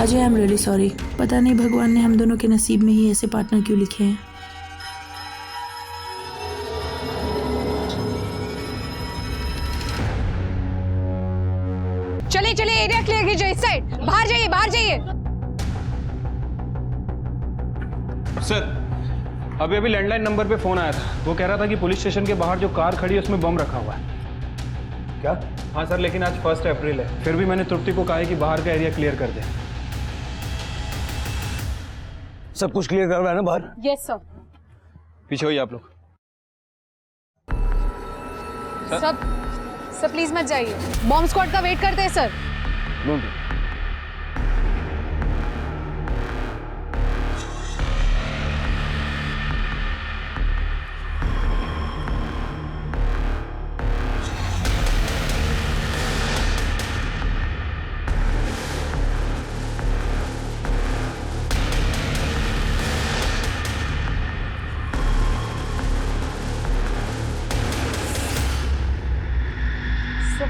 Ajay, I am really sorry. पता नहीं भगवान ने हम दोनों के नसीब में ही ऐसे पार्टनर क्यों लिखे हैं। चलिए चलिए, एरिया क्लियर कीजिए। इस साइड बाहर जाइए, बाहर जाइए। सर, अभी लैंडलाइन नंबर पे फोन आया था। वो कह रहा था कि पुलिस स्टेशन के बाहर जो कार खड़ी है उसमें बम रखा हुआ है। क्या? हाँ सर, लेकिन आज 1 अप्रैल है। फिर भी मैंने तृप्ति को कहा है कि बाहर का एरिया क्लियर कर दे। सब कुछ क्लियर कर रहा है ना बाहर? Yes sir. पीछे होइए आप लोग। सर प्लीज मत जाइए। बॉम्ब स्क्वाड का वेट करते हैं सर।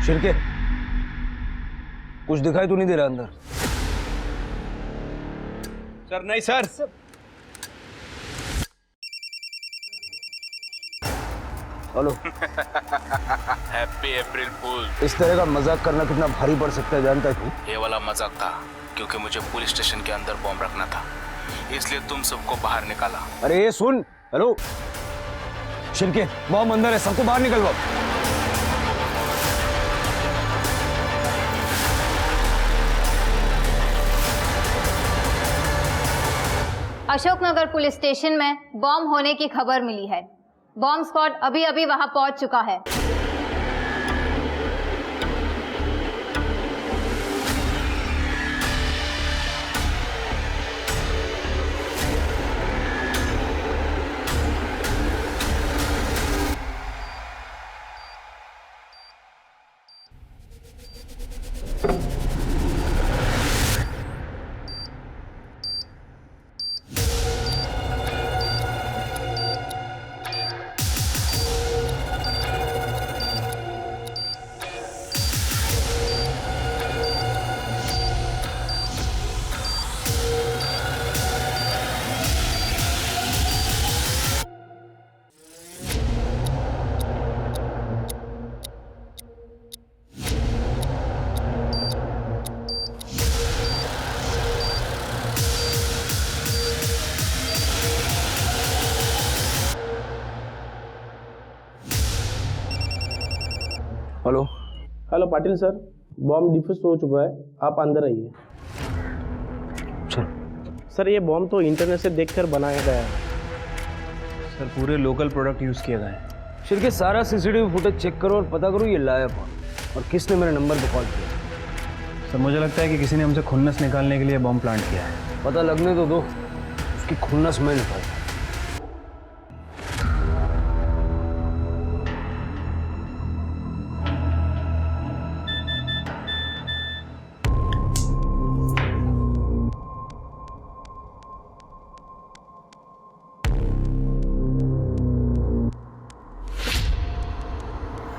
शिरके, कुछ दिखाई तो नहीं दे रहा अंदर? सर नहीं सर। हेलो। हैप्पी अप्रैल फूल। इस तरह का मजाक करना कितना भारी पड़ सकता है जानता है तू? ये वाला मजाक था क्योंकि मुझे पुलिस स्टेशन के अंदर बॉम्ब रखना था, इसलिए तुम सबको बाहर निकाला। अरे ये सुन। हेलो शिरके, बॉम्ब अंदर है, सबको बाहर निकलवाओ। अशोकनगर पुलिस स्टेशन में बॉम्ब होने की खबर मिली है। बॉम्ब स्क्वाड अभी अभी वहां पहुंच चुका है। Hello. Hello Patil sir, bomb defuse हो चुका है, आप अंदर आइए। चल। सर ये बॉम्ब तो इंटरनेट से देखकर बनाया गया है। सर पूरे लोकल प्रोडक्ट यूज किए गए हैं। शिरके, सारा सीसीटीवी फुटेज चेक करो और पता करो ये लाया कौन और किसने मेरे नंबर पे कॉल किया। सर मुझे लगता है कि किसी ने हमसे खुन्नस निकालने के लिए बॉम्ब प्लांट किया है। पता लगने तो दो, उसकी खुन्नस मैं निकाल।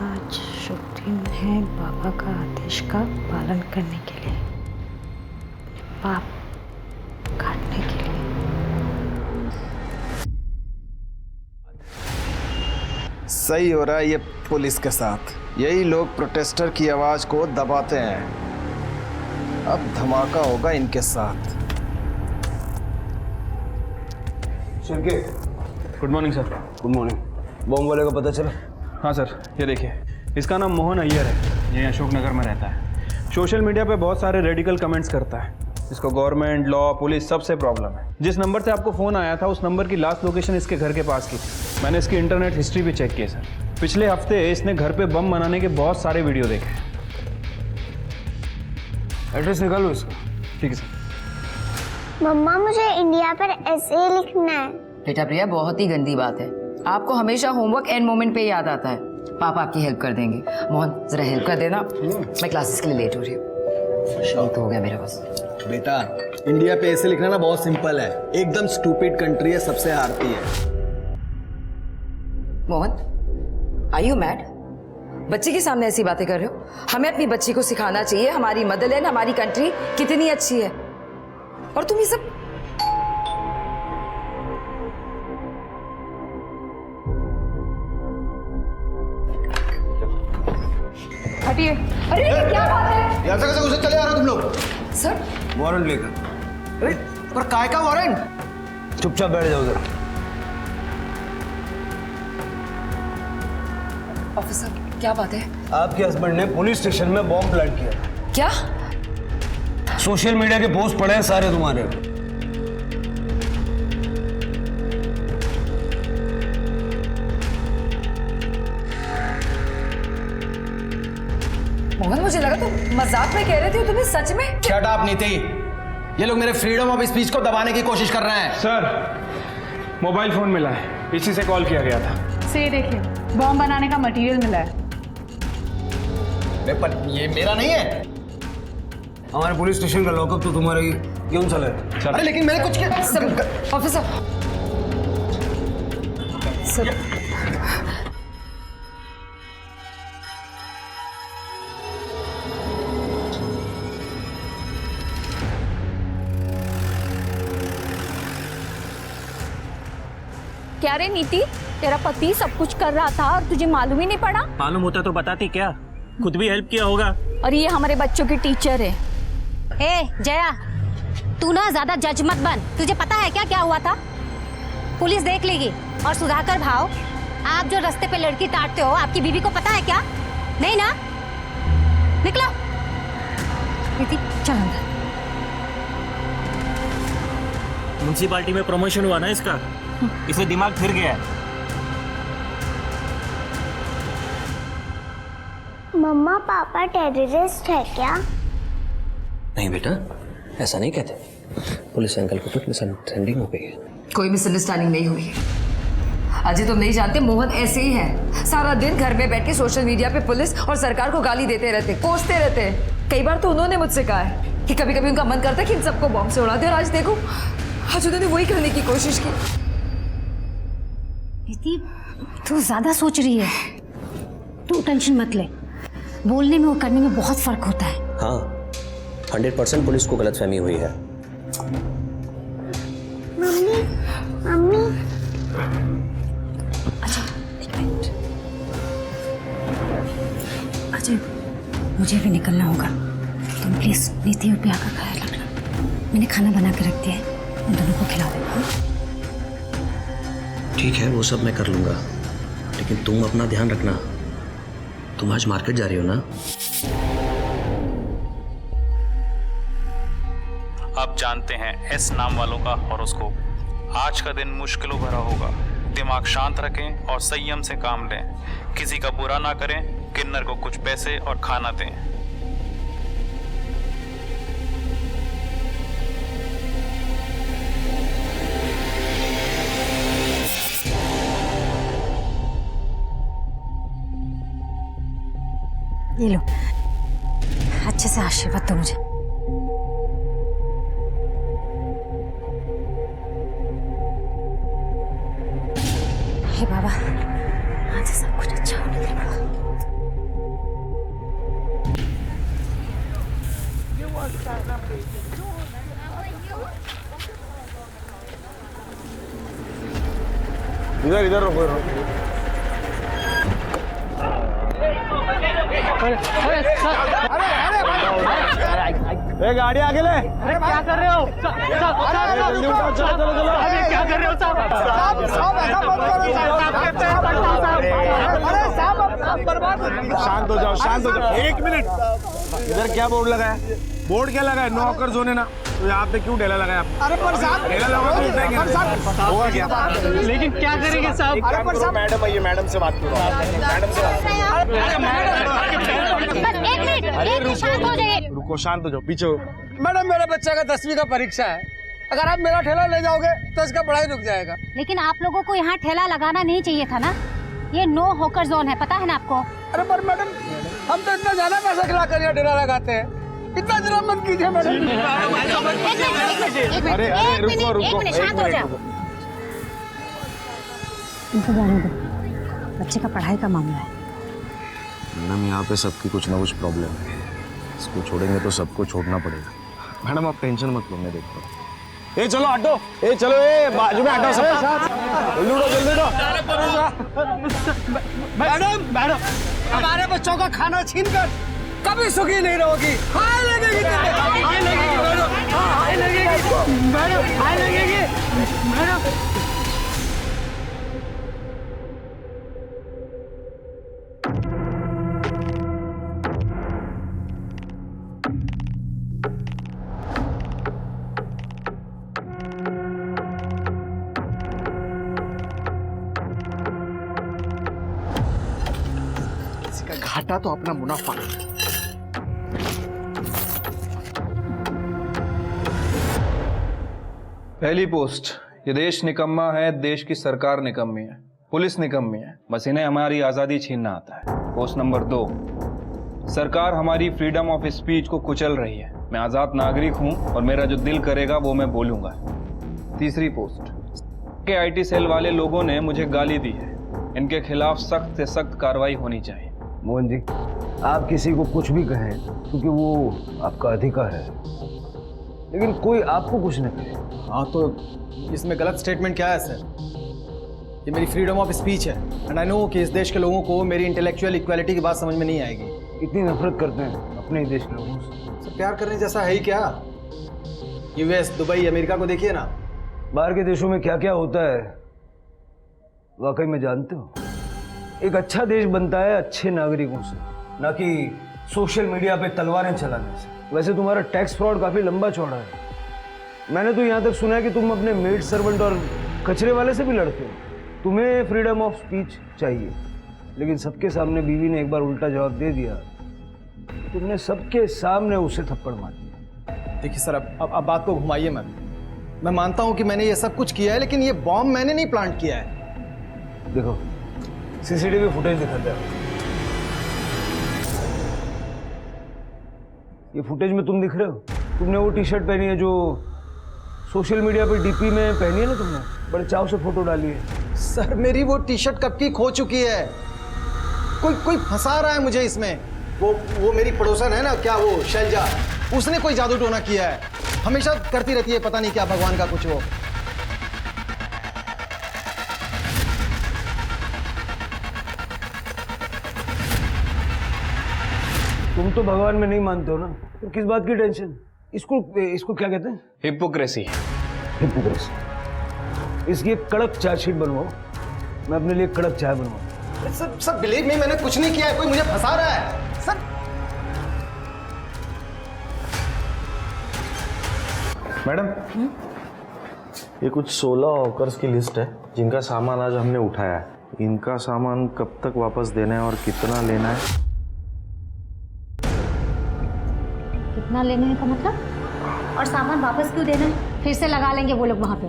आज शुभ दिन है बाबा का आदेश का पालन करने के लिए, पाप काटने के लिए। सही हो रहा है ये पुलिस के साथ। यही लोग प्रोटेस्टर की आवाज को दबाते हैं। अब धमाका होगा इनके साथ। Shirke, good morning sir. Good morning. Bomb वाले का पता चला? हाँ सर, ये देखिए, इसका नाम मोहन अय्यर है। ये अशोकनगर में रहता है। सोशल मीडिया पे बहुत सारे रेडिकल कमेंट्स करता है। इसको गवर्नमेंट, लॉ, पुलिस सबसे प्रॉब्लम है। जिस नंबर से आपको फ़ोन आया था उस नंबर की लास्ट लोकेशन इसके घर के पास की थी। मैंने इसकी इंटरनेट हिस्ट्री भी चेक की है सर। पिछले हफ्ते इसने घर पे बम बनाने के बहुत सारे वीडियो देखे हैं। एड्रेस निकालो इसका। ठीक है सर। मम्मा मुझे इंडिया पर ऐसे लिखना है। बेटा प्रिया, बहुत ही गंदी बात है। आपको हमेशा होमवर्क एंड मोमेंट पे याद आता है। पापा आपकी हेल्प कर देंगे। मोहन जरा हेल्प कर देना, मैं क्लासेस के लिए लेट हो रही हूँ। तो हो गया मेरा बस। बेटा, इंडिया पे ऐसे लिखना ना बहुत सिंपल है। एकदम स्टूपिड कंट्री है, सबसे हारती है। Mohan, are you mad? बच्चे के सामने ऐसी बातें कर रहे हो? हमें अपनी बच्ची को सिखाना चाहिए हमारी मदरलैंड, हमारी कंट्री कितनी अच्छी है। और तुम ये सब हटिए। अरे ये क्या बात है? ऐसा कैसे घुसे चले आ रहे हो तुम लोग? सर वारंट लेकर। अरे पर काय का वारंट? चुपचाप बैठ जाओ उधर। ऑफिसर क्या बात है? आपके हस्बैंड ने पुलिस स्टेशन में बॉम्ब प्लांट किया। क्या? सोशल मीडिया के पोस्ट पड़े हैं सारे तुम्हारे। मोहन मुझे लगा तुम मजाक में कह रहे थे, तुम्हें सच में? शट अप नीति, ये लोग मेरे फ्रीडम ऑफ स्पीच को दबाने की कोशिश कर रहे हैं। सर मोबाइल फोन मिला है, इसी से कॉल किया गया था। से देखिए, बॉम्ब बनाने का मटेरियल मिला है। पर ये मेरा नहीं है। हमारे पुलिस स्टेशन का लॉकअप तो तुम्हारा ही क्यों चला है? अरे लेकिन मैंने कुछ किया। ऑफिसर सर क्या रे नीति, तेरा पति सब कुछ कर रहा था और तुझे मालूम ही नहीं पड़ा? मालूम होता तो बताती क्या, खुद भी हेल्प किया होगा। और ये हमारे बच्चों की टीचर है। ए जया, तू ना ज्यादा जज मत बन। तुझे पता है क्या क्या हुआ था? पुलिस देख लेगी। और सुधाकर भाव, आप जो रास्ते पे लड़की ताड़ते हो, आपकी बीवी को पता है क्या? नहीं ना? निकलो नीति, चल अंदर। म्युनिसिपालिटी में प्रमोशन हुआ ना इसका, इसे दिमाग फिर गया है। मम्मा पापा टेररिस्ट है क्या? नहीं बेटा, ऐसा नहीं कहते। पुलिस अंकल को कुछ मिसअंडरस्टैंडिंग हो गई है। कोई मिसअंडरस्टैंडिंग नहीं हुई है। अजय तुम नहीं जानते, मोहन ऐसे ही है। सारा दिन घर में बैठ के सोशल मीडिया पे पुलिस और सरकार को गाली देते रहते, कोसते रहते। कई बार तो उन्होंने मुझसे कहा है कि कभी कभी उनका मन करता है कि इन सबको बॉम्ब से उड़ा दे, और आज देखो, आज उन्होंने वही करने की कोशिश की। नीति, तू ज्यादा सोच रही है। तू टेंशन मत ले, बोलने में और करने में बहुत फर्क होता है। हाँ, 100% पुलिस को गलतफहमी हुई है। मम्मी मम्मी अजय, मुझे भी निकलना होगा। तुम प्लीज नीति और प्रिया का ख्याल रखना। मैंने खाना बना के रख दिया है, उन दोनों को खिला देना। ठीक है, वो सब मैं कर लूंगा, लेकिन तुम अपना ध्यान रखना। तुम आज मार्केट जा रही हो ना? अब जानते हैं एस नाम वालों का हॉरोस्कोप। आज का दिन मुश्किलों भरा होगा। दिमाग शांत रखें और संयम से काम लें। किसी का बुरा ना करें। किन्नर को कुछ पैसे और खाना दें। ये लो, अच्छे से आशीर्वाद दो मुझे। हे बाबा, आज सब कुछ अच्छा होने दे बाबा। इधर इधर रुको। गाड़ी आगे ले। अरे क्या कर रहे हो? जल्दी उठाओ, चलो चलो चलो। अरे क्या कर रहे हो साहब? शांत हो जाओ, शांत हो जाओ। एक मिनट, इधर क्या बोर्ड लगा है? बोर्ड क्या लगा है? नो हॉकर जोन है ना, तो यहाँ पे क्यों ढेला लगा है? अरे पर साहब, ढेला लगा तो उठाएंगे। होगा क्या? लेकिन क्या करेंगे साहब? अरे पर साहब, मैडम आइए, मैडम से बात करो। मैडम से बात करो। रुको, शांत हो जाओ, पीछे हो। मैडम, मेरे बच्चे का 10वीं का परीक्षा है। अगर आप मेरा ठेला ले जाओगे तो इसका पढ़ाई रुक जाएगा। लेकिन आप लोगों को यहाँ ठेला लगाना नहीं चाहिए था ना। ये नो हॉकर जोन है, पता है ना आपको? अरे पर मैडम, हम तो इतना ज्यादा पैसा खिला कर यहाँ ठेला लगाते हैं। इतना जरा मत कीजिए मैडम। अरे रुको रुको, शांत हो जाओ। इनको जाने दो, बच्चे का पढ़ाई का मामला है। मैडम, यहाँ पे सबकी कुछ ना कुछ प्रॉब्लम है। इसको छोड़ेंगे तो सबको छोड़ना पड़ेगा। मैडम आप टेंशन मत लो, मैं देखता हूँ। ए चलो हटो, ए चलो, ए बाजू में हटो सब, जल्दी उठो, जल्दी उठो। मैडम हमारे बच्चों का खाना छीन कर कभी सुखी नहीं रहोगी। हाय लगेगी तुम्हें, हाय लगेगी मैडम, हाय लगेगी मैडम, हाय लगेगी मैडम। घाटा तो अपना मुनाफा। पहली पोस्ट, ये देश निकम्मा है, देश की सरकार निकम्मी है, पुलिस निकम्मी है, बस इन्हें हमारी आज़ादी छीनना आता है। पोस्ट नंबर 2, सरकार हमारी फ्रीडम ऑफ स्पीच को कुचल रही है। मैं आज़ाद नागरिक हूं और मेरा जो दिल करेगा वो मैं बोलूंगा। तीसरी पोस्ट, के आईटी सेल वाले लोगों ने मुझे गाली दी है, इनके खिलाफ सख्त से सख्त कार्रवाई होनी चाहिए। मोहन जी, आप किसी को कुछ भी कहें क्योंकि वो आपका अधिकार है, लेकिन कोई आपको कुछ न कहे। हाँ तो इसमें गलत स्टेटमेंट क्या है सर? ये मेरी फ्रीडम ऑफ स्पीच है एंड आई नो कि इस देश के लोगों को मेरी इंटेलेक्चुअल इक्वालिटी की बात समझ में नहीं आएगी। इतनी नफरत करते हैं अपने ही देश के लोगों से। सर प्यार करने जैसा है ही क्या? यूएस, दुबई, अमेरिका को देखिए ना। बाहर के देशों में क्या क्या होता है वाकई में जानते हो? एक अच्छा देश बनता है अच्छे नागरिकों से, ना कि सोशल मीडिया पे तलवारें चलाने से। वैसे तुम्हारा टैक्स फ्रॉड काफी लंबा चौड़ा है। मैंने तो यहाँ तक सुना है कि तुम अपने मेड सर्वेंट और कचरे वाले से भी लड़ते हो। तुम्हें फ्रीडम ऑफ स्पीच चाहिए, लेकिन सबके सामने बीवी ने एक बार उल्टा जवाब दे दिया, तुमने सबके सामने उसे थप्पड़ मार दिया। देखिए सर, अब बात को घुमाइए मत। मैं मानता हूँ कि मैंने ये सब कुछ किया है, लेकिन ये बॉम्ब मैंने नहीं प्लांट किया है। देखो सीसीटीवी फुटेज दिखाते हैं। ये फुटेज में तुम दिख रहे हो? तुमने वो टी शर्ट पहनी है जो सोशल मीडिया पे डीपी में पहनी है ना, तुमने बड़े चाव से फोटो डाली है। सर मेरी वो टी शर्ट कब की खो चुकी है। कोई फंसा रहा है मुझे इसमें। वो मेरी पड़ोसन है ना, क्या वो शैलजा, उसने कोई जादू टोना किया है। हमेशा करती रहती है पता नहीं क्या, भगवान का कुछ वो। तुम तो भगवान में नहीं मानते हो ना, तो किस बात की टेंशन? इसको क्या कहते हैं? हिपोक्रेसी। हिपोक्रेसी। इसकी एक कड़क चार्जशीट बनवाओ, मैं अपने लिए कड़क चाय बनवाऊं। सब बिलीव में मैंने कुछ नहीं किया है, कोई मुझे फंसा रहा है सर। मैडम, ये कुछ 16 हॉकर्स की लिस्ट है जिनका सामान आज हमने उठाया है। इनका सामान कब तक वापस देना है और कितना लेना है? कितना लेने का मतलब? और सामान वापस क्यों देना है? फिर से लगा लेंगे वो लोग वहां पे।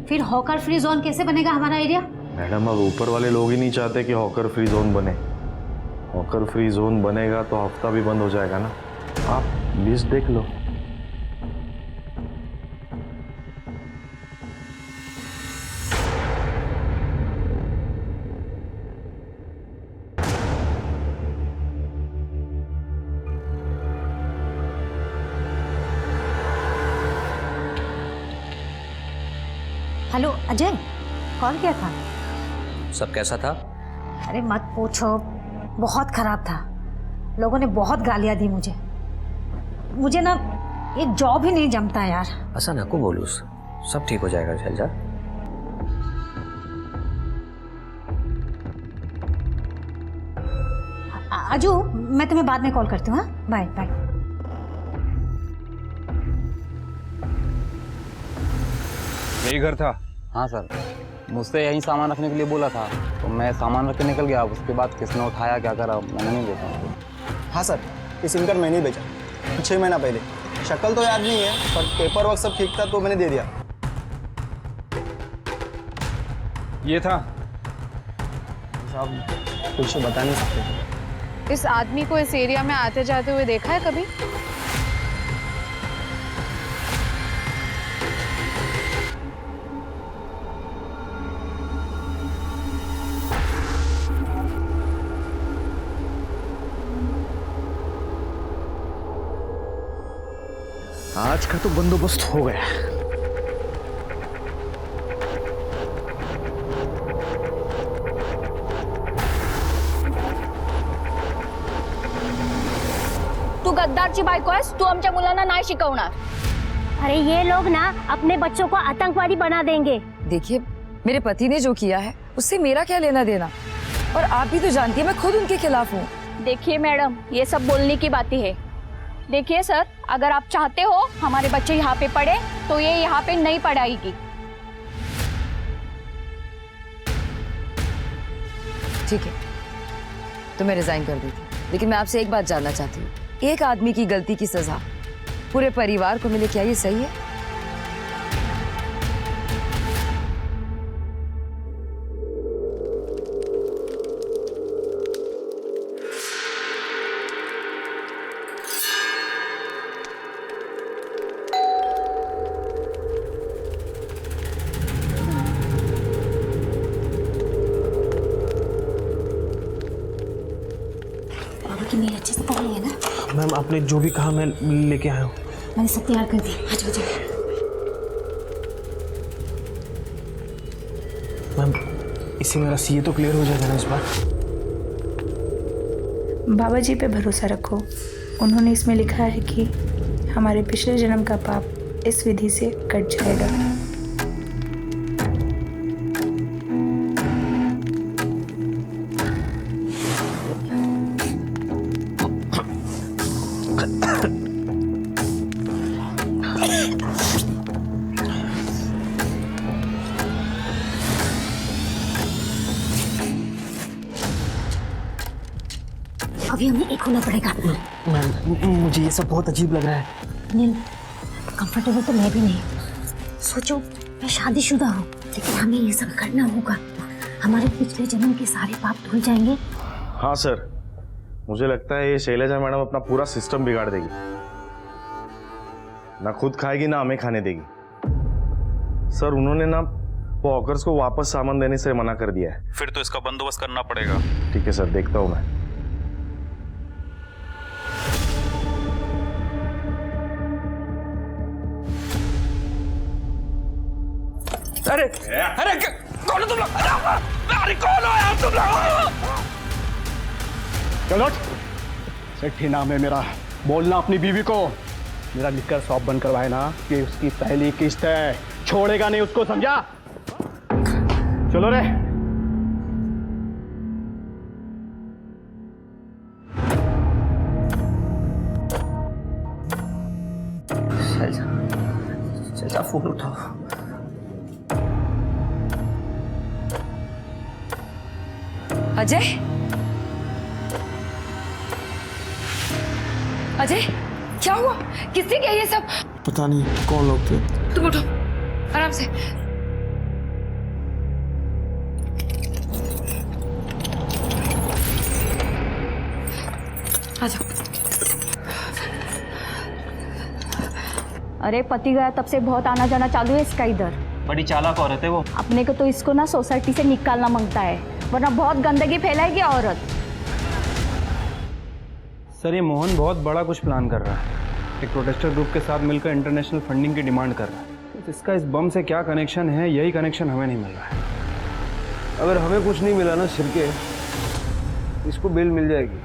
फिर हॉकर फ्री जोन कैसे बनेगा हमारा एरिया? मैडम, अब ऊपर वाले लोग ही नहीं चाहते कि हॉकर फ्री जोन बने। हॉकर फ्री जोन बनेगा तो हफ्ता भी बंद हो जाएगा ना। आप लिस्ट देख लो। हेलो अजय, कॉल किया था? सब कैसा था? अरे मत पूछो, बहुत खराब था। लोगों ने बहुत गालियां दी मुझे ना एक जॉब ही नहीं जमता यार। ऐसा ना को बोलूस, सब ठीक हो जाएगा शैलजा। अजू, मैं तुम्हें बाद में कॉल करती हूँ। हाँ, बाय बाय। यही घर था? हाँ सर, मुझसे यहीं सामान रखने के लिए बोला था, तो मैं सामान रख के निकल गया। उसके बाद किसने उठाया क्या करा मैंने नहीं देखा। हाँ सर, ये सिम कार्ड मैंने ही बेचा 6 महीना पहले। शक्ल तो याद नहीं है, पर पेपर वर्क सब ठीक था तो मैंने दे दिया। ये था? साहब कुछ बता नहीं सकते। इस आदमी को इस एरिया में आते जाते हुए देखा है कभी? आज का तो बंदोबस्त हो गया। प्रकारची बायको आहेस तू आमच्या मुलांना नाही शिकवणार. अरे ये लोग ना अपने बच्चों को आतंकवादी बना देंगे. देखिए मेरे पति ने जो किया है उससे मेरा क्या लेना देना, और आप भी तो जानती है मैं खुद उनके खिलाफ हूँ. देखिए मैडम, ये सब बोलने की बातें है. देखिए सर, अगर आप चाहते हो हमारे बच्चे यहाँ पे पढ़े तो ये यहाँ पे नहीं पढ़ाएगी. ठीक है तो मैं रिजाइन कर देती, लेकिन मैं आपसे एक बात जानना चाहती हूँ, एक आदमी की गलती की सजा पूरे परिवार को मिले, क्या ये सही है? मेरी अच्छे से पढ़ है ना? मैम आपने जो भी कहा मैं लेके आया हूँ. मैंने सब तैयार कर दी. आज हो जाए. मैम इससे मेरा सीए तो क्लियर हो जाएगा ना इस बार. बाबा जी पे भरोसा रखो. उन्होंने इसमें लिखा है कि हमारे पिछले जन्म का पाप इस विधि से कट जाएगा. अभी हमें एक होना पड़ेगा. मैम मुझे ये सब बहुत अजीब लग रहा है. नहीं, कंफर्टेबल तो मैं भी नहीं. सोचो मैं शादीशुदा हूँ, लेकिन हमें ये सब करना होगा. हमारे पिछले जन्म के सारे पाप धुल जाएंगे. हाँ सर, मुझे लगता है ये शैलजा मैडम अपना पूरा सिस्टम बिगाड़ देगी. ना खुद खाएगी ना हमें खाने देगी. सर उन्होंने ना वो हॉकर्स को वापस सामान देने से मना कर दिया है. फिर तो इसका बंदोबस्त करना पड़ेगा. ठीक है सर, देखता हूँ मैं. अरे अरे कौन हो तुम लोग? अरे कौन हो यार तुम लोग? चलो सेठी नाम है मेरा. बोलना अपनी बीवी को मेरा लिकर शॉप बंद करवाए ना कि उसकी पहली किस्त है, छोड़ेगा नहीं उसको, समझा? चलो रे. शैलजा फोन उठाओ. अजय, अजय क्या हुआ? किसने किया ये सब? पता नहीं कौन लोग थे. तुम उठो आराम से. आ जाओ. अरे पति गया तब से बहुत आना जाना चालू है इसका इधर. बड़ी चालाक औरत है वो. अपने को तो इसको ना सोसाइटी से निकालना मांगता है, वरना बहुत गंदगी फैलाएगी औरत. सर ये मोहन बहुत बड़ा कुछ प्लान कर रहा है. एक प्रोटेस्टर ग्रुप के साथ मिलकर इंटरनेशनल फंडिंग की डिमांड कर रहा है. तो इसका इस बम से क्या कनेक्शन है, यही कनेक्शन हमें नहीं मिल रहा है. अगर हमें कुछ नहीं मिला ना छिड़के, इसको बेल मिल जाएगी.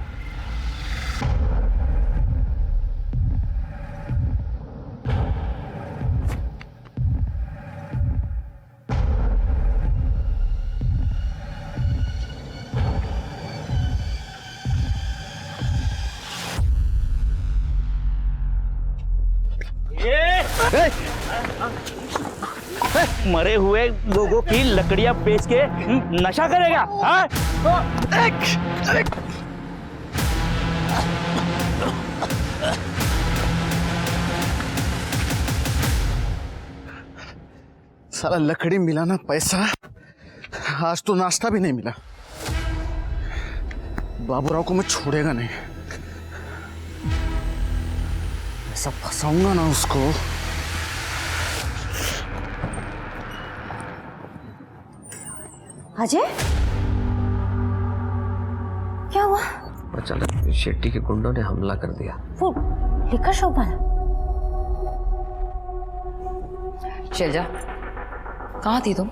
मरे हुए लोगों की लकड़ियां बेच के नशा करेगा? हाँ? सारा लकड़ी मिला ना पैसा, आज तो नाश्ता भी नहीं मिला. बाबूराव को मैं छोड़ेगा नहीं. ऐसा फंसाऊंगा ना उसको. अजय क्या हुआ? अचानक शेट्टी के गुंडों ने हमला कर दिया. वो लिकर शॉप वाला? शैलजा कहाँ थी तुम?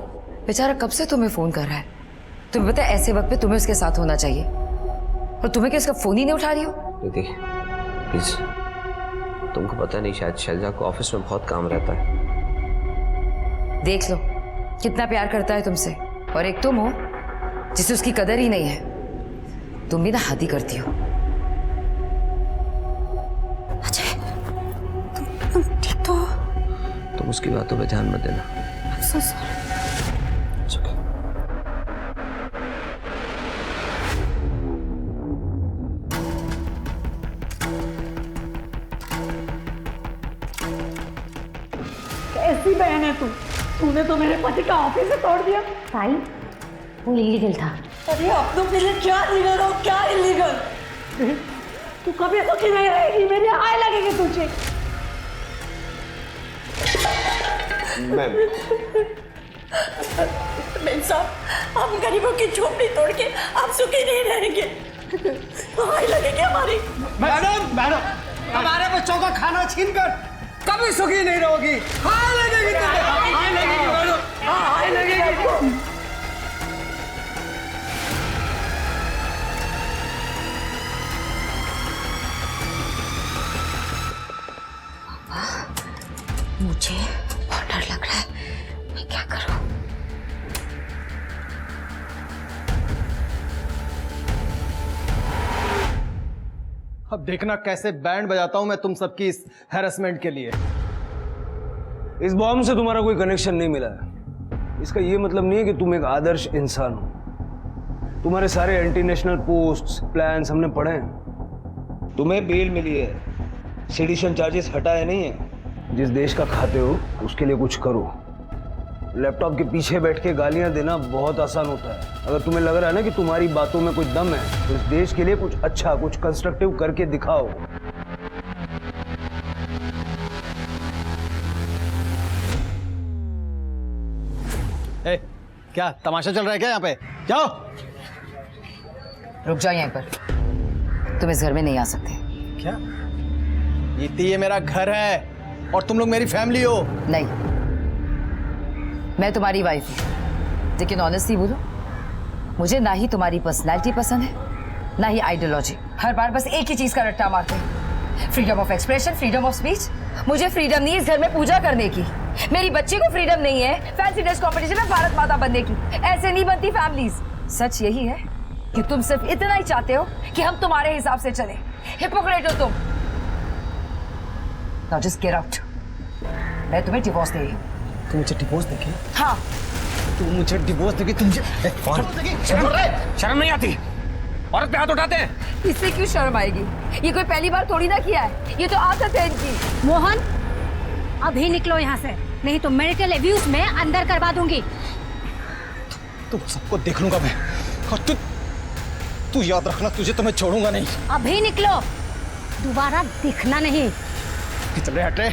बेचारा कब से तुम्हें फोन कर रहा है. तुम्हें पता है ऐसे वक्त पे तुम्हें उसके साथ होना चाहिए, और तुम्हें क्या उसका फोन ही नहीं उठा रही हो? दीदी प्लीज तुमको पता नहीं, शायद शैलजा को ऑफिस में बहुत काम रहता है। देख लो कितना प्यार करता है तुमसे, और एक तुम हो जिसे उसकी कदर ही नहीं है। तुम भी ना हद ही करती हो। अजय, तुम ठीक तो हो? तुम उसकी बातों पे ध्यान मत देना। I'm so sorry. It's okay. कैसी बहन है तू? तूने तो मेरे पति का ऑफिस से तोड़ दिया। ताई, वो इलीगल था। अरे अब तो मेरे क्या लीगल हो, क्या इलीगल? तू कभी सुखी नहीं रहेगी, मेरी हाय लगेगी तुझे। मैम साहब, हम गरीबों की झोपड़ी तोड़ के आप सुखी नहीं रहेंगे, हाय लगेगी हमारी। मैडम, हमारे बच्चों का खाना छीनकर कभी सुखी नहीं रहोगी। हाय लगेगी तुम्हें, हाय लगेगी मैडम, हाय लगेगी। मुझे बहुत डर लग रहा है, मैं क्या करूं? अब देखना कैसे बैंड बजाता हूं मैं तुम सबकी इस हैरेसमेंट के लिए। इस बॉम्ब से तुम्हारा कोई कनेक्शन नहीं मिला है। इसका ये मतलब नहीं है कि तुम एक आदर्श इंसान हो। तुम्हारे सारे एंटी नेशनल पोस्ट्स, प्लान्स हमने पढ़े हैं। तुम्हें बेल मिली है, सेडिशन चार्जेस हटाए नहीं है। जिस देश का खाते हो उसके लिए कुछ करो। लैपटॉप के पीछे बैठ के गालियां देना बहुत आसान होता है। अगर तुम्हें लग रहा है ना कि तुम्हारी बातों में कोई दम है, तो इस देश के लिए कुछ अच्छा, कुछ कंस्ट्रक्टिव करके दिखाओ। ए, क्या तमाशा चल रहा है क्या यहाँ पे? जाओ। रुक जाओ यहीं पर, तुम इस घर में नहीं आ सकते। क्या? ये मेरा घर है और तुम लोग मेरी फैमिली हो। नहीं, मैं तुम्हारी वाइफ हूँ, लेकिन ऑनेस्टली बोलो, मुझे ना ही तुम्हारी पर्सनैलिटी पसंद है, ना ही आइडियोलॉजी। हर बार बस एक ही चीज का रट्टा मारते हैं, freedom of expression, freedom of speech. मुझे फ्रीडम नहीं इस घर में पूजा करने की। मेरी बच्ची को फ्रीडम नहीं है फैंसी ड्रेस कॉम्पिटिशन में भारत माता बनने की। ऐसे नहीं बनती फैमिलीज। सच यही है कि तुम सिर्फ इतना ही चाहते हो कि हम तुम्हारे हिसाब से चले। हिपोक्रेट हो तुम। Now just get out. मैं तुम्हें डिवोर्स दे रही हूँ। तुम मुझे डिवोर्स देगी? हाँ। तुम मुझे डिवोर्स देगी? तुम शर्म नहीं आती? औरत पे हाथ उठाते हैं। इससे क्यों शर्म आएगी? ये कोई पहली बार थोड़ी ना किया है, ये तो आदत है इनकी। मोहन, अभी निकलो यहाँ से, नहीं तो मैरिटल अब्यूज में अंदर करवा दूंगी। तुम सबको देख लूंगा मैं, और तू याद रखना, तुझे तो मैं छोड़ूंगा नहीं। अभी निकलो, दोबारा दिखना नहीं। चल रहे, हट रहे।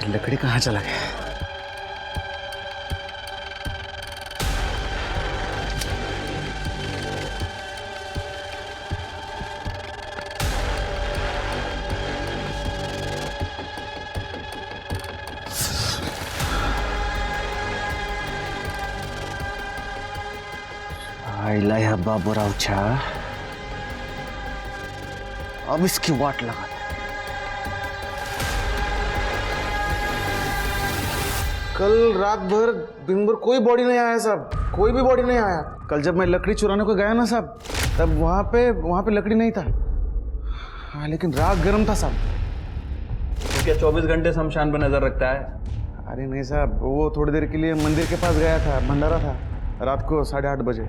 लकड़ी कहाँ चला गया? आइला हब्बा बुरा उछा, अब इसकी वाट लगा। कल रात भर दिन भर कोई बॉडी नहीं आया साहब, कोई भी बॉडी नहीं आया। कल जब मैं लकड़ी चुराने को गया ना साहब, तब वहाँ पे लकड़ी नहीं था। हाँ, लेकिन रात गर्म था साहब। तो क्या 24 घंटे शमशान पर नजर रखता है? अरे नहीं साहब, वो थोड़ी देर के लिए मंदिर के पास गया था, भंडारा था रात को 8:30 बजे।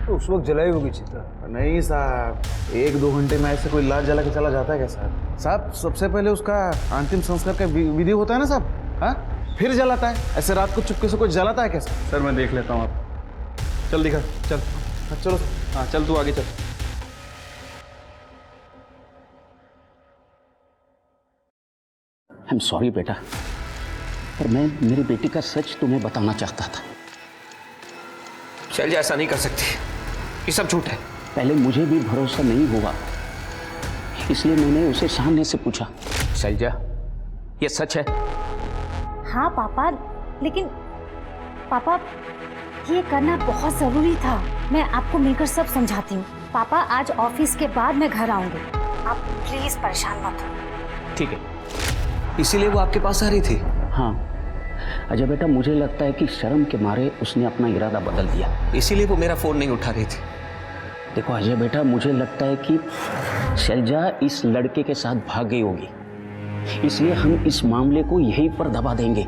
तो उस वक्त जलाई होगी चिता? नहीं साहब, 1-2 घंटे में ऐसे कोई लाश जला के चला जाता है क्या साहब? साहब सबसे पहले उसका अंतिम संस्कार का विधि होता है ना साहब, हाँ, फिर जलाता है। ऐसे रात को चुपके से कोई जलाता है क्या सर? मैं देख लेता हूँ। आप चल दिखा, चल। हाँ, चलो। हाँ चल, तू आगे चल। आई एम सॉरी बेटा, पर मैं मेरी बेटी का सच तुम्हें बताना चाहता था शैलजा ऐसा नहीं कर सकती, ये सब झूठ है। पहले मुझे भी भरोसा नहीं हुआ, इसलिए मैंने उसे सामने से पूछा, शैलजा ये सच है? हाँ पापा, लेकिन पापा ये करना बहुत जरूरी था। मैं आपको मिलकर सब समझाती हूँ। पापा आज ऑफिस के बाद मैं घर आऊंगी, आप प्लीज परेशान मत हो। ठीक है, इसीलिए वो आपके पास आ रही थी? हाँ अजय बेटा, मुझे लगता है कि शर्म के मारे उसने अपना इरादा बदल दिया, इसीलिए वो मेरा फोन नहीं उठा रही थी। देखो अजय बेटा, मुझे लगता है कि शैलजा इस लड़के के साथ भाग गई होगी, इसलिए हम इस मामले को यहीं पर दबा देंगे,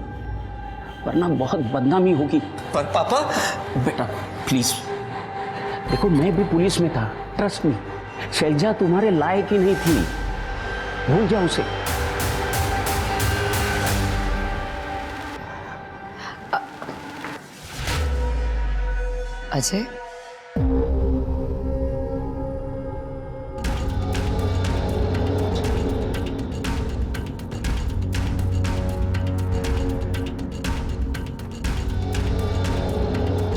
वरना बहुत बदनामी होगी। पर पापा। बेटा प्लीज, देखो मैं भी पुलिस में था, ट्रस्ट मी, शैलजा तुम्हारे लायक ही नहीं थी, भूल जाओ उसे। Ajay,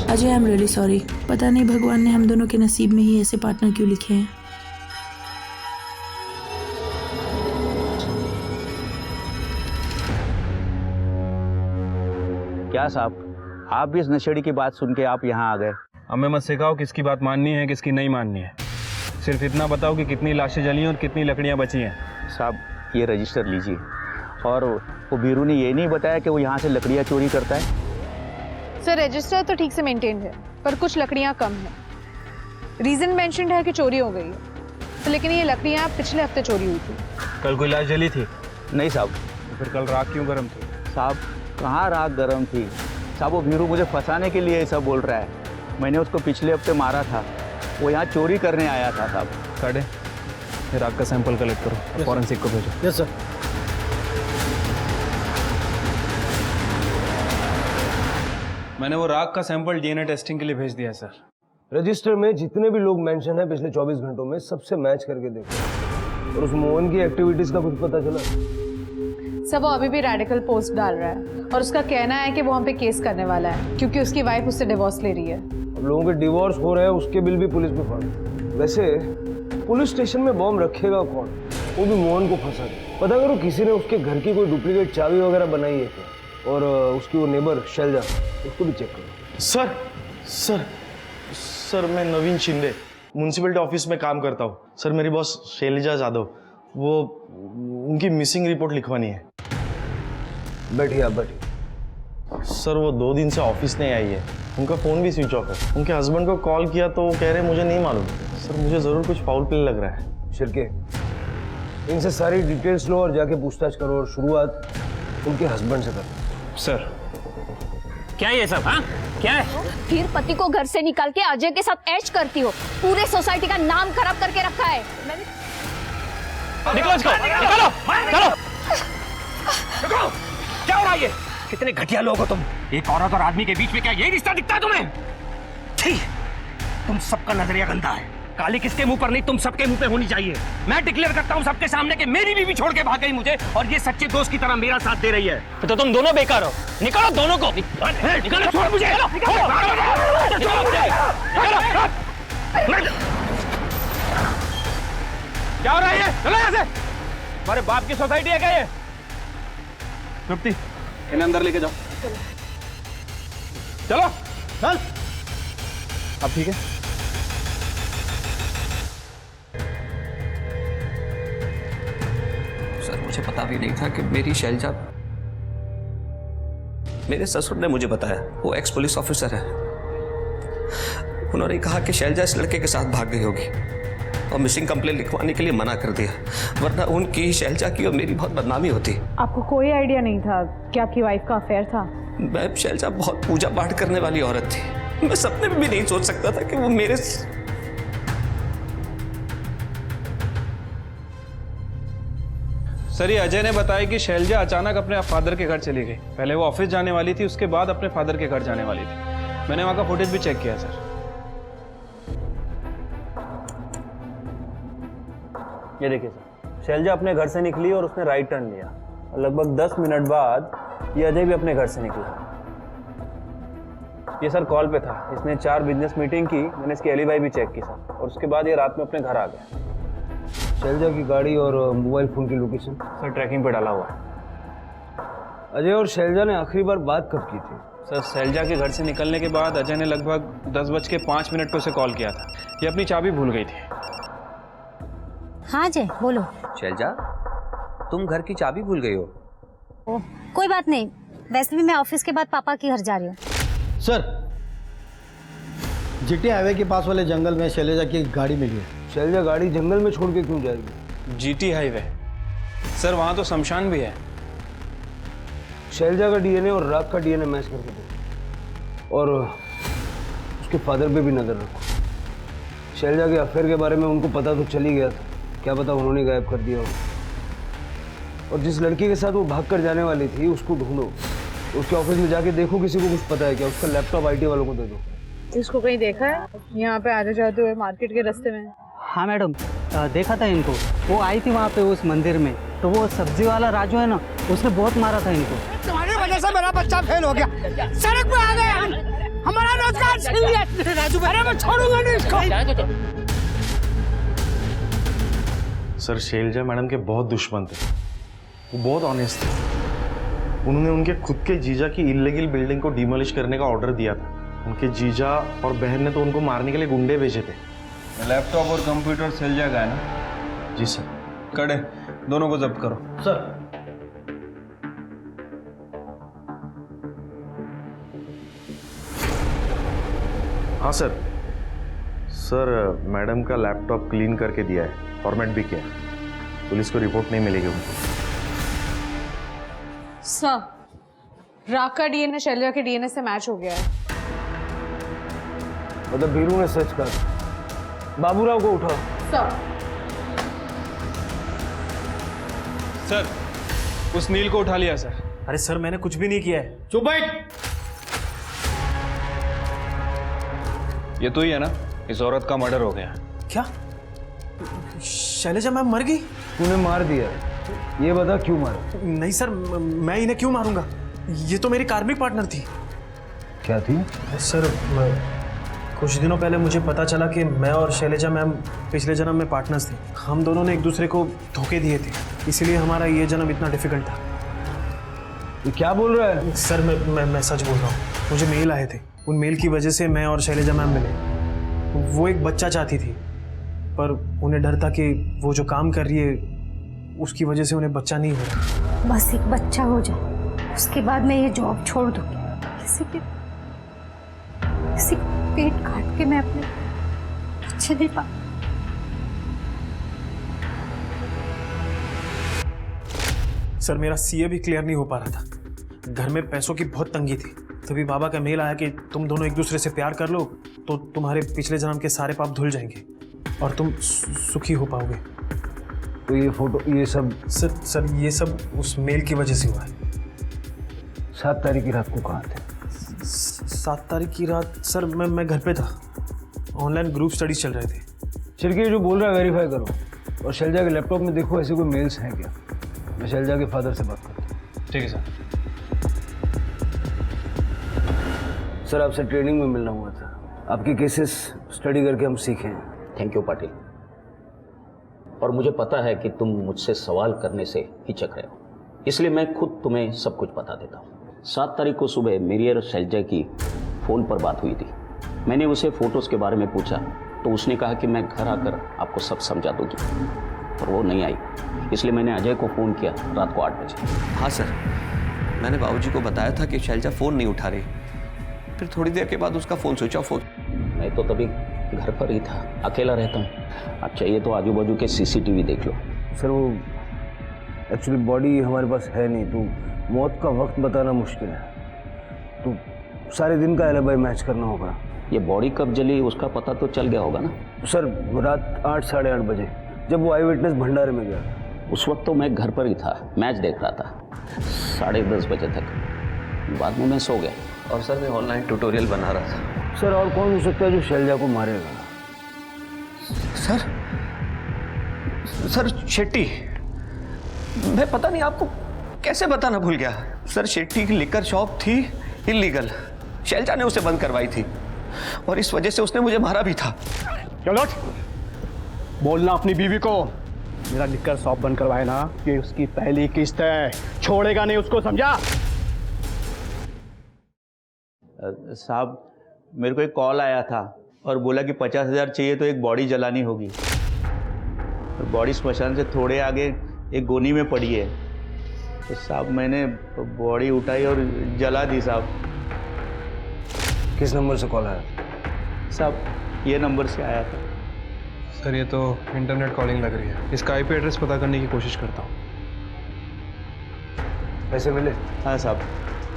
Ajay I am really sorry, पता नहीं भगवान ने हम दोनों के नसीब में ही ऐसे पार्टनर क्यों लिखे हैं। क्या साहब, आप भी इस नशेड़ी की बात सुन के आप यहाँ आ गए? हमें मत सिखाओ किसकी बात माननी है किसकी नहीं माननी है, सिर्फ इतना बताओ कि कितनी लाशें जली हैं और कितनी लकड़ियाँ बची हैं। साहब ये रजिस्टर लीजिए, और वो बीरू ने ये नहीं बताया कि वो यहाँ से लकड़ियाँ चोरी करता है? सर रजिस्टर तो ठीक से मेंटेन है, पर कुछ लकड़ियां कम है। रीजन मेंशन्ड है कि चोरी हो गई है, तो लेकिन ये लकड़ियां पिछले हफ्ते चोरी हुई थी। कल कोई लाश जली थी? नहीं साहब। तो फिर कल राख क्यों गर्म थी? साहब कहाँ राख गर्म थी साहब, वो बीरू मुझे फंसाने के लिए ऐसा बोल रहा है। मैंने उसको पिछले हफ्ते मारा था, वो यहाँ चोरी करने आया था साहब। साढ़े फिर राख का सैंपल कलेक्ट करो, फॉरेंसिक को भेजो। Yes sir. मैंने वो राख का सैंपल डीएनए टेस्टिंग के लिए भेज दिया सर। रजिस्टर में जितने भी लोग मेंशन है पिछले 24 घंटों में, सबसे मैच करके देखो। और उस मोहन की एक्टिविटीज का कुछ पता चला? सब वो अभी भी रेडिकल पोस्ट डाल रहा है, और उसका कहना है कि वो हम पे केस करने वाला है क्योंकि उसकी वाइफ उससे डिवोर्स ले रही है। अब लोगों के डिवोर्स हो रहे हैं, उसके बिल भी पुलिस पे फंस। वैसे पुलिस स्टेशन में बॉम्ब रखेगा कौन? वो भी मोहन को फंसा दे। पता करो किसी ने उसके घर की कोई डुप्लीकेट चाबी वगैरह बनाई है क्या? और उसकी वो नेबर शैलजा, उसको भी चेक करो। सर सर सर मैं नवीन शिंदे म्यूनसिपलिटी ऑफिस में काम करता हूँ। सर मेरी बॉस शैलजा जादव, वो उनकी मिसिंग रिपोर्ट लिखवानी है। बैठिए आप बैठिए। सर वो 2 दिन से ऑफिस नहीं आई है, उनका फ़ोन भी स्विच ऑफ है। उनके हस्बैंड को कॉल किया तो वो कह रहे मुझे नहीं मालूम। सर मुझे ज़रूर कुछ फाउल प्ले लग रहा है। शिरके, इनसे सारी डिटेल्स लो और जाके पूछताछ करो, और शुरुआत उनके हस्बैंड से करो। सर क्या ये सब? हाँ क्या है? फिर पति को घर से निकाल के अजय के साथ ऐश करती हो, पूरे सोसाइटी का नाम खराब करके रखा है। निकलो इसको, निकालो, चलो। क्या हो रहा है ये? कितने घटिया लोग हो तुम। एक औरत और आदमी के बीच में क्या यही रिश्ता दिखता है तुम्हें? ठीक, तुम सबका नजरिया गंदा है। काली किसके मुंह पर नहीं, तुम सबके मुंह पे होनी चाहिए। मैं डिक्लेयर करता हूँ सबके सामने कि मेरी बीवी छोड़ के भाग गई मुझे, और ये सच्चे दोस्त की तरह मेरा साथ दे रही है। तो तुम दोनों बेकार हो। निकालो दोनों को। निकालो, छोड़ मुझे। क्या हो रहा है ये? चलो यहाँ से। हमारे बाप की सोसाइटी है क्या ये? तृप्ति, इन्हें अंदर लेके जाओ। चलो चल। अब ठीक है? सर मुझे पता भी नहीं था कि मेरी शैलजा, मेरे ससुर ने मुझे बताया, वो एक्स पुलिस ऑफिसर है। उन्होंने कहा कि शैलजा इस लड़के के साथ भाग गई होगी और मिसिंग कंप्लेंट लिखवाने के लिए मना कर दिया, वरना उनकी, शैलजा की और मेरी बहुत बदनामी होती। आपको कोई आइडिया नहीं था कि आपकी वाइफ का अफेयर था? मैं, शैलजा बहुत पूजा पाठ करने वाली औरत थी। मैं सपने में भी नहीं सोच सकता था कि वो मेरे सर ये अजय ने बताया कि शैलजा अचानक अपने फादर के घर चली गई। पहले वो ऑफिस जाने वाली थी, उसके बाद अपने फादर के घर जाने वाली थी। मैंने वहां का फुटेज भी चेक किया सर। ये देखिए सर, शैलजा अपने घर से निकली और उसने राइट टर्न लिया, और लगभग 10 मिनट बाद ये अजय भी अपने घर से निकला। ये सर कॉल पे था। इसने 4 बिजनेस मीटिंग की, मैंने इसकी एलिबाई भी चेक की सर, और उसके बाद ये रात में अपने घर आ गया। शैलजा की गाड़ी और मोबाइल फ़ोन की लोकेशन सर ट्रैकिंग पे डाला हुआ है। अजय और शैलजा ने आखिरी बार बात कब की थी? सर शैलजा के घर से निकलने के बाद अजय ने लगभग 10:05 पे उसे कॉल किया था। ये अपनी चाबी भूल गई थी। हाँ अजय बोलो। शैलजा, तुम घर की चाबी भूल गई हो? ओह, कोई बात नहीं, वैसे भी मैं ऑफिस के बाद पापा के घर जा रही हूँ। सर, जीटी हाईवे के पास वाले जंगल में शैलजा की गाड़ी मिली है। शैलजा गाड़ी जंगल में छोड़ के क्यों जाएगी? जीटी हाईवे सर, वहाँ तो शमशान भी है। शैलजा का डीएनए और राग का डीएनए मैच करके दो, और उसके फादर पे भी नजर रखो। शैलजा के अफेयर के बारे में उनको पता तो चल ही गया था, क्या पता उन्होंने गायब कर दिया हो। और जिस लड़की के साथ वो भाग कर जाने वाली थी उसको ढूंढो, उसके ऑफिस में जाके देखो किसी को कुछ पता है क्या, उसका लैपटॉप आईटी वालों को दे दो। इसको कहीं देखा है यहाँ पे आते जाते हुए मार्केट के रास्ते में? हाँ मैडम, देखा था इनको। वो आई थी वहाँ पे उस मंदिर में, तो वो सब्जी वाला राजू है ना, उसने बहुत मारा था इनको। तुम्हारी वजह से मेरा बच्चा फेल हो गया, सड़क पे आ गए हम, हमारा रोजगार छीन लिया राजू। अरे मैं छोड़ूंगा नहीं इसको। सर शैलजा मैडम के बहुत दुश्मन थे, वो बहुत ऑनेस्ट थे। उन्होंने उनके खुद के जीजा की इल्लीगल बिल्डिंग को डिमोलिश करने का ऑर्डर दिया था। उनके जीजा और बहन ने तो उनको मारने के लिए गुंडे भेजे थे। लैपटॉप और कंप्यूटर शैलजा का है ना? जी सर। कड़े दोनों को जब्त करो। सर हाँ सर। सर मैडम का लैपटॉप क्लीन करके दिया है, फॉर्मेट भी किया है। पुलिस को रिपोर्ट नहीं मिलेगी उनको। सर, राग का डीएनए शैलजा के डीएनए से मैच हो गया है। मतलब बीरू ने सच कहा। बाबूराव को उठाओ। सर, उस नील को उठा लिया सर। अरे सर, मैंने कुछ भी नहीं किया है। चुप बैठ। ये तो ही है ना, इस औरत का मर्डर हो गया। क्या शैलजा मैम मर गई? तूने मार दिया, ये बता क्यों मारा? नहीं सर, मैं इन्हें क्यों मारूंगा? ये तो मेरी कार्मिक पार्टनर थी। क्या थी? सर कुछ दिनों पहले मुझे पता चला कि मैं और शैलजा मैम पिछले जन्म में पार्टनर्स थे। हम दोनों ने एक दूसरे को धोखे दिए थे, इसीलिए हमारा ये जन्म इतना डिफिकल्ट था। ये क्या बोल रहा है? सर मैं सच बोल रहा हूँ। मुझे मेल आए थे, उन मेल की वजह से मैं और शैलजा मैम मिले। वो एक बच्चा चाहती थी, पर उन्हें डर था कि वो जो काम कर रही है उसकी वजह से उन्हें बच्चा नहीं हो रहा। बस एक बच्चा हो जाए, उसके बाद मैं ये जॉब छोड़ दूंगी। किसी पेट काट के मैं अपने बच्चे दे पा। सर मेरा सीए भी क्लियर नहीं हो पा रहा था, घर में पैसों की बहुत तंगी थी। तभी बाबा का मेल आया कि तुम दोनों एक दूसरे से प्यार कर लो तो तुम्हारे पिछले जन्म के सारे पाप धुल जाएंगे और तुम सुखी हो पाओगे। तो ये फोटो, ये सब? सर ये सब उस मेल की वजह से हुआ है। 7 तारीख की रात को कहाँ थे? 7 तारीख की रात सर मैं घर पे था, ऑनलाइन ग्रुप स्टडीज चल रहे थे। चिरकी जो बोल रहा है वेरीफाई करो, और शैलजा के लैपटॉप में देखो ऐसे कोई मेल्स हैं क्या। मैं शैलजा के फादर से बात करता हूँ। ठीक है सर। सर आपसे ट्रेनिंग में मिलना हुआ था, आपकी केसेस स्टडी करके हम सीखें। Thank you Patil. और मुझे पता है कि तुम मुझसे सवाल करने से हिचक रहे हो, इसलिए मैं खुद तुम्हें सब कुछ बता देता हूँ। 7 तारीख को सुबह मेरी और शैलजा की फ़ोन पर बात हुई थी। मैंने उसे फ़ोटोज़ के बारे में पूछा तो उसने कहा कि मैं घर आकर आपको सब समझा दूँगी, और वो नहीं आई। इसलिए मैंने अजय को फ़ोन किया रात को 8 बजे। हाँ सर, मैंने बाबूजी को बताया था कि शैलजा फ़ोन नहीं उठा रही, फिर थोड़ी देर के बाद उसका फ़ोन स्विच ऑफ हो। मैं तो तभी घर पर ही था, अकेला रहता हूँ। अब चाहिए तो आजू बाजू के सीसीटीवी देख लो। सर वो एक्चुअली बॉडी हमारे पास है नहीं, तो मौत का वक्त बताना मुश्किल है, तो सारे दिन का एलिबाई मैच करना होगा। ये बॉडी कब जली उसका पता तो चल गया होगा ना? सर रात 8 साढ़े 8 बजे जब वो आई विटनेस भंडारे में गया, उस वक्त तो मैं घर पर ही था, मैच देख रहा था 10:30 बजे तक। बाद में मैं सो गया। और सर मैं ऑनलाइन ट्यूटोरियल बना रहा था। सर और कौन हो सकता है जो शैलजा को मारेगा? सर शेट्टी, मैं पता नहीं आपको कैसे बताना भूल गया। सर शेट्टी की लिकर शॉप थी इलीगल, शैलजा ने उसे बंद करवाई थी और इस वजह से उसने मुझे मारा भी था। चलो बोलना अपनी बीवी को, मेरा लिकर शॉप बंद करवाए ना, ये उसकी पहली किस्त है, छोड़ेगा नहीं उसको, समझा? साहब मेरे को एक कॉल आया था और बोला कि 50,000 चाहिए तो एक बॉडी जलानी होगी। बॉडी स्मशान से थोड़े आगे एक गोनी में पड़ी है। तो साहब मैंने बॉडी उठाई और जला दी साहब। किस नंबर से कॉल आया? साहब ये नंबर से आया था। सर ये तो इंटरनेट कॉलिंग लग रही है, इसका आईपी एड्रेस पता करने की कोशिश करता हूँ। पैसे मिले? हाँ साहब,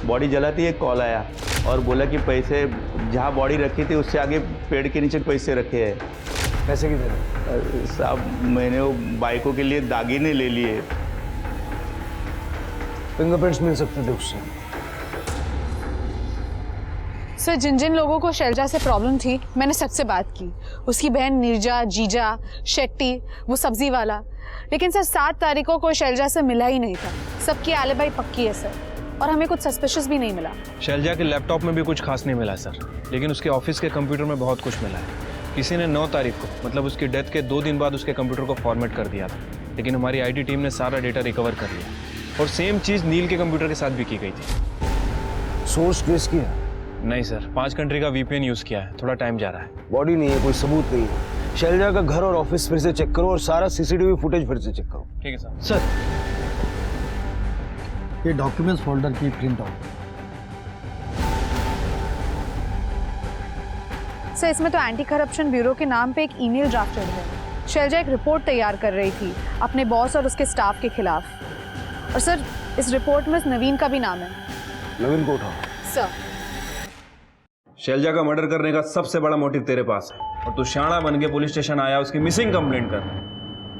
बॉडी जलाती एक कॉल आया और बोला कि पैसे जहाँ बॉडी रखी थी उससे आगे पेड़ के नीचे पैसे रखे हैं। पैसे कितने? साहब मैंने वो बाइकों के लिए दागीने ले लिए। फिंगरप्रिंट्स मिल सकते थे उससे। सर जिन जिन लोगों को शैलजा से प्रॉब्लम थी मैंने सबसे बात की। उसकी बहन नीरजा, जीजा, शेट्टी, वो सब्जी वाला। लेकिन सर 7 तारीखों को शैलजा से मिला ही नहीं था। सबकी एलिबाई पक्की है सर, और हमें कुछ सस्पिशियस भी नहीं मिला। शैलजा के लैपटॉप में भी कुछ खास नहीं मिला सर, लेकिन उसके ऑफिस के कंप्यूटर में बहुत कुछ मिला है। किसी ने 9 तारीख को, मतलब उसकी डेथ के 2 दिन बाद उसके कंप्यूटर को फॉर्मेट कर दिया था, लेकिन हमारी आईटी टीम ने सारा डेटा रिकवर कर लिया। और सेम चीज़ नील के कंप्यूटर के साथ भी की गई थी। सोर्स ट्रेस किया? नहीं सर, 5 कंट्री का VPN यूज़ किया है, थोड़ा टाइम जा रहा है। बॉडी नहीं है, कोई सबूत नहीं है। शैलजा का घर और ऑफिस फिर से चेक करो और सारा CCTV फुटेज फिर से चेक करो। ठीक है सर। सर ये डॉक्यूमेंट्स फोल्डर की प्रिंट आउट। सर इसमें तो एंटी करप्शन ब्यूरो के नाम पे एक ईमेल ड्राफ्टेड है। शैलजा एक रिपोर्ट तैयार कर रही थी अपने बॉस और उसके स्टाफ के खिलाफ। और सर इस रिपोर्ट में नवीन का भी नाम है। नवीन को उठाओ। सर शैलजा का मर्डर करने का सबसे बड़ा मोटिव तेरे पास है और तू शाणा बन के पुलिस स्टेशन आया उसकी मिसिंग कंप्लेंट कर,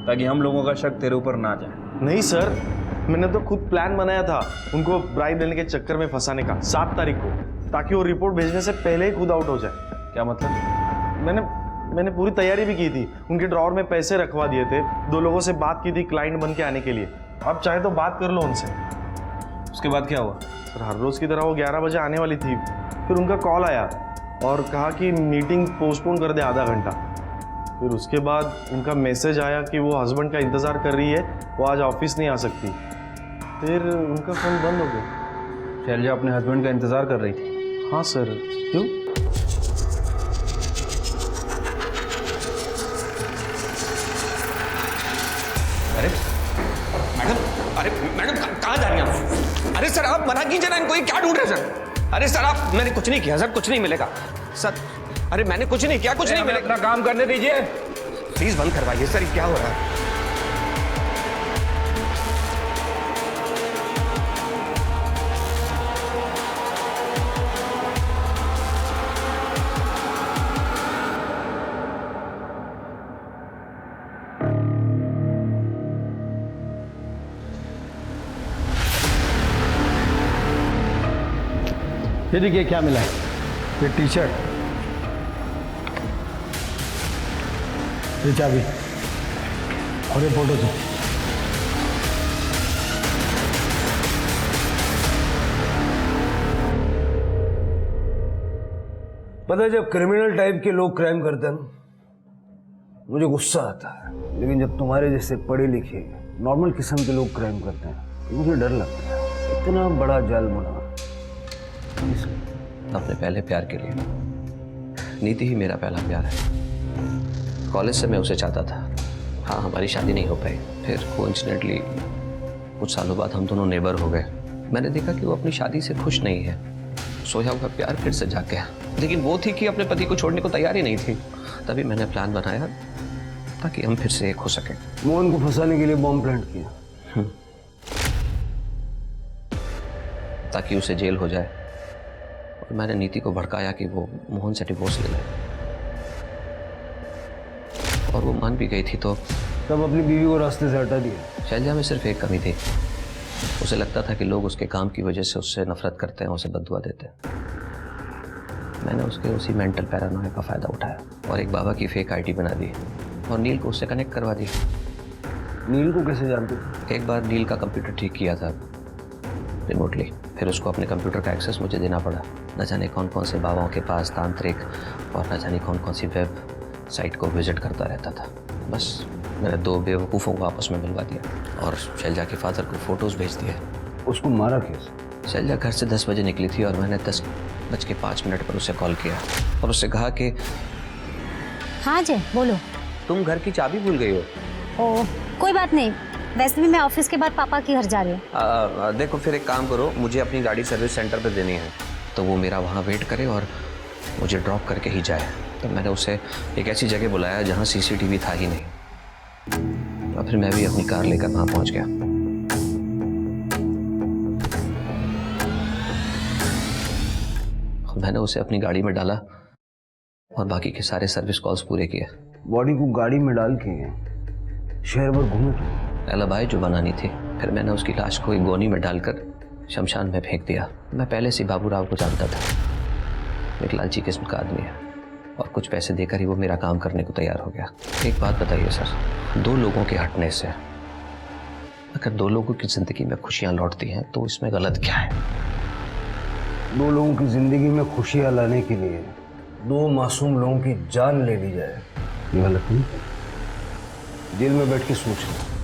ताकि हम लोगों का शक तेरे ऊपर ना जाए। नहीं सर, मैंने तो खुद प्लान बनाया था उनको ब्राइब देने के चक्कर में फंसाने का 7 तारीख को, ताकि वो रिपोर्ट भेजने से पहले ही खुद आउट हो जाए। क्या मतलब? मैंने पूरी तैयारी भी की थी, उनके ड्रॉवर में पैसे रखवा दिए थे, 2 लोगों से बात की थी क्लाइंट बन के आने के लिए। अब चाहे तो बात कर लो उनसे। उसके बाद क्या हुआ? सर हर रोज़ की तरह वो 11 बजे आने वाली थी, फिर उनका कॉल आया और कहा कि मीटिंग पोस्टपोन कर दे आधा घंटा। फिर उसके बाद उनका मैसेज आया कि वो हस्बैंड का इंतज़ार कर रही है, वो आज ऑफिस नहीं आ सकती। फिर उनका फ़ोन बंद हो गया। शैलजा अपने हस्बैंड का इंतज़ार कर रही थी? हाँ सर। क्यों? अरे मैडम कहाँ जा रही हैं आप? अरे सर आप मना कीजिए ना इनको, ये क्या ढूंढ रहे हैं सर? अरे सर आप, मैंने कुछ नहीं किया सर, कुछ नहीं मिलेगा सर। अरे मैंने कुछ नहीं किया, कुछ नहीं मिलेगा। अपना काम करने दीजिए। प्लीज बंद करवाइए सर, ये क्या हो रहा है? ये देखिए क्या मिला है, ये टी-शर्ट, ये चाबी और ये फोटो थी। पता है जब क्रिमिनल टाइप के लोग क्राइम करते हैं मुझे गुस्सा आता है, लेकिन जब तुम्हारे जैसे पढ़े लिखे नॉर्मल किस्म के लोग क्राइम करते हैं तो मुझे डर लगता है। इतना बड़ा जाल बना। अपने पहले प्यार के लिए, नीति ही मेरा पहला प्यार है। कॉलेज से मैं उसे चाहता था। हाँ हमारी शादी नहीं हो पाई, फिर कोइंसिडेंटली कुछ सालों बाद हम दोनों नेबर हो गए। मैंने देखा कि वो अपनी शादी से खुश नहीं है, सोया हुआ प्यार फिर से जाग गया। लेकिन वो थी कि अपने पति को छोड़ने को तैयार ही नहीं थी। तभी मैंने प्लान बनाया ताकि हम फिर से एक हो सकें। मोहन को फंसाने के लिए बॉम्ब प्लांट किया ताकि उसे जेल हो जाए, और मैंने नीति को भड़काया कि वो मोहन से डिवोर्स ले ले, और वो मान भी गई थी। तो तब अपनी बीवी को रास्ते से हटा दिया। शैलजा में सिर्फ एक कमी थी, उसे लगता था कि लोग उसके काम की वजह से उससे नफरत करते हैं, उसे बददुआ देते हैं। मैंने उसके उसी मेंटल पैरानोया का फ़ायदा उठाया और एक बाबा की फेक आईडी बना दी और नील को उससे कनेक्ट करवा दिया। नील को कैसे जानते? एक बार नील का कंप्यूटर ठीक किया था रिमोटली, फिर उसको अपने कंप्यूटर का एक्सेस मुझे देना पड़ा। न जाने कौन कौन से बाबाओं के पास तांत्रिक और न जाने कौन कौन सी वेब साइट को विजिट करता रहता था। बस मैंने 2 बेवकूफ़ों को आपस में मिलवा दिया और शैलजा के फादर को फ़ोटोज़ भेज दिए। उसको मारा कैसे? शैलजा घर से 10 बजे निकली थी और मैंने 10:05 पर उसे कॉल किया और उससे कहा कि हाँ जय बोलो। तुम घर की चाबी भूल गई हो। ओ कोई बात नहीं, वैसे भी मैं ऑफिस के बाद पापा के घर जा रही हूँ। देखो फिर एक काम करो, मुझे अपनी गाड़ी सर्विस सेंटर पे देनी है, तो वो मेरा वहाँ वेट करे और मुझे ड्रॉप करके ही जाए। तो मैंने उसे एक ऐसी जगह बुलाया जहाँ CCTV था ही नहीं और फिर मैं भी अपनी कार लेकर वहाँ पहुँच गया। मैंने उसे अपनी गाड़ी में डाला और बाकी के सारे सर्विस कॉल्स पूरे किए। बॉडी को गाड़ी में डाल के शहर भर घूमे तो एलिबाई जो बनानी थी। फिर मैंने उसकी लाश को एक गोनी में डालकर शमशान में फेंक दिया। मैं पहले से बाबूराव को जानता था, एक लालची किस्म का आदमी है और कुछ पैसे देकर ही वो मेरा काम करने को तैयार हो गया। एक बात बताइए सर, 2 लोगों के हटने से अगर 2 लोगों की जिंदगी में खुशियाँ लौटती हैं तो इसमें गलत क्या है? 2 लोगों की जिंदगी में खुशियाँ लाने के लिए 2 मासूम लोगों की जान ले ली जाए, ये गलत नहीं। जेल में बैठ के सोच लो।